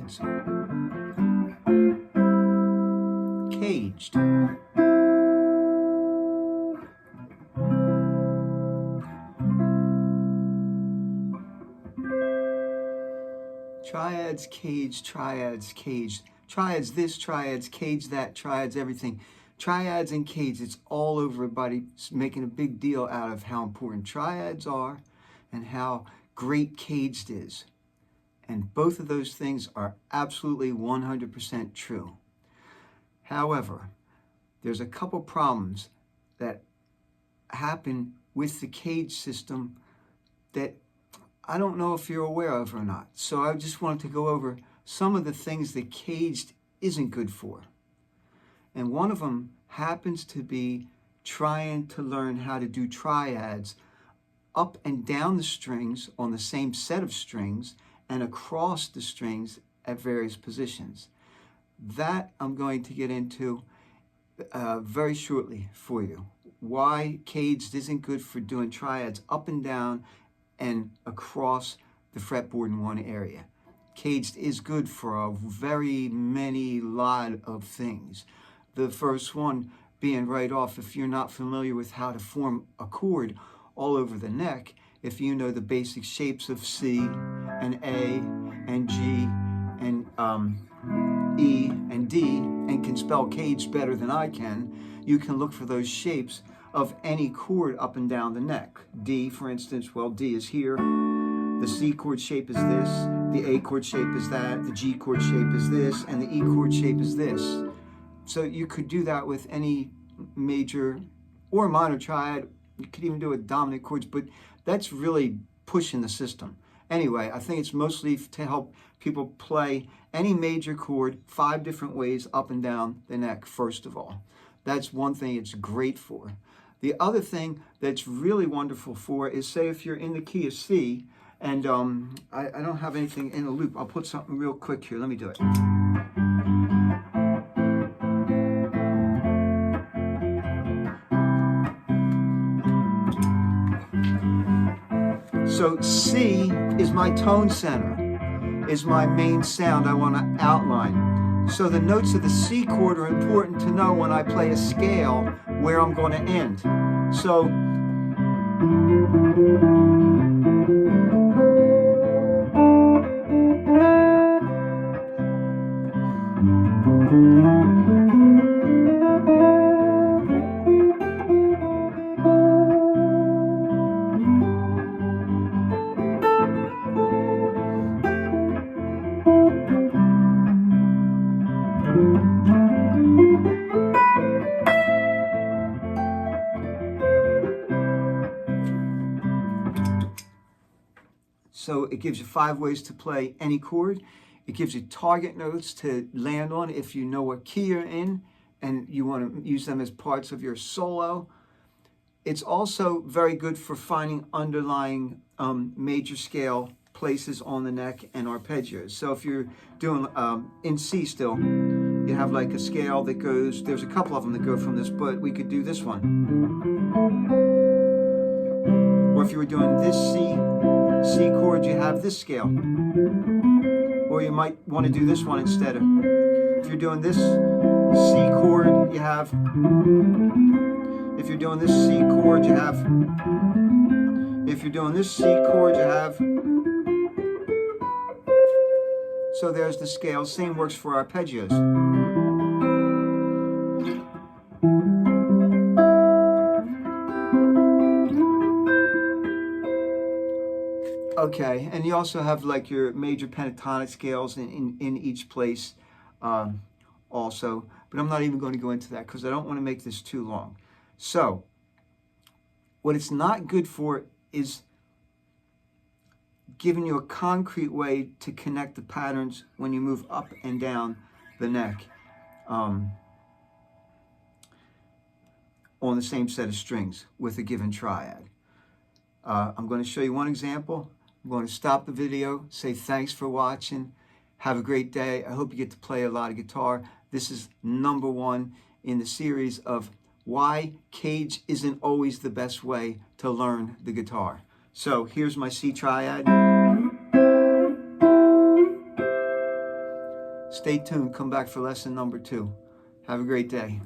triads. Caged. Triads, caged, triads, caged. Triads this, triads, cage that, triads everything. Triads and caged, it's all over. Everybody's making a big deal out of how important triads are and how great caged is. And both of those things are absolutely 100% true. However, there's a couple problems that happen with the cage system that I don't know if you're aware of or not. So I just wanted to go over some of the things that caged isn't good for. And one of them happens to be trying to learn how to do triads up and down the strings on the same set of strings and across the strings at various positions. That I'm going to get into very shortly for you. Why caged isn't good for doing triads up and down and across the fretboard in one area. Caged is good for a very many lot of things. The first one being right off, if you're not familiar with how to form a chord all over the neck, if you know the basic shapes of C and A and G and E and D and can spell caged better than I can, you can look for those shapes of any chord up and down the neck. D, for instance, well, D is here. The C chord shape is this. The A chord shape is that. The G chord shape is this. And the E chord shape is this. So you could do that with any major or minor triad. You could even do it with dominant chords, but that's really pushing the system. Anyway, I think it's mostly to help people play any major chord 5 different ways up and down the neck, first of all. That's one thing it's great for. The other thing that's really wonderful for is, say if you're in the key of C, and I don't have anything in a loop. I'll put something real quick here. Let me do it. So C is my tone center, is my main sound I want to outline. So the notes of the C chord are important to know when I play a scale where I'm going to end. So it gives you 5 ways to play any chord. It gives you target notes to land on if you know what key you're in and you want to use them as parts of your solo. It's also very good for finding underlying major scale places on the neck and arpeggios. So if you're doing in C still, you have like a scale that goes, there's a couple of them that go from this, but we could do this one. Or if you were doing this C chord, you have this scale. Or you might want to do this one instead of. If you're doing this C chord, you have. If you're doing this C chord, you have. If you're doing this C chord, you have. So there's the scale. Same works for arpeggios. Okay, and you also have like your major pentatonic scales in each place also, but I'm not even going to go into that because I don't want to make this too long. So, what it's not good for is giving you a concrete way to connect the patterns when you move up and down the neck on the same set of strings with a given triad. I'm going to show you one example. I'm going to stop the video, say thanks for watching. Have a great day. I hope you get to play a lot of guitar. This is number 1 in the series of why cage isn't always the best way to learn the guitar. So here's my C triad. Stay tuned. Come back for lesson number 2. Have a great day.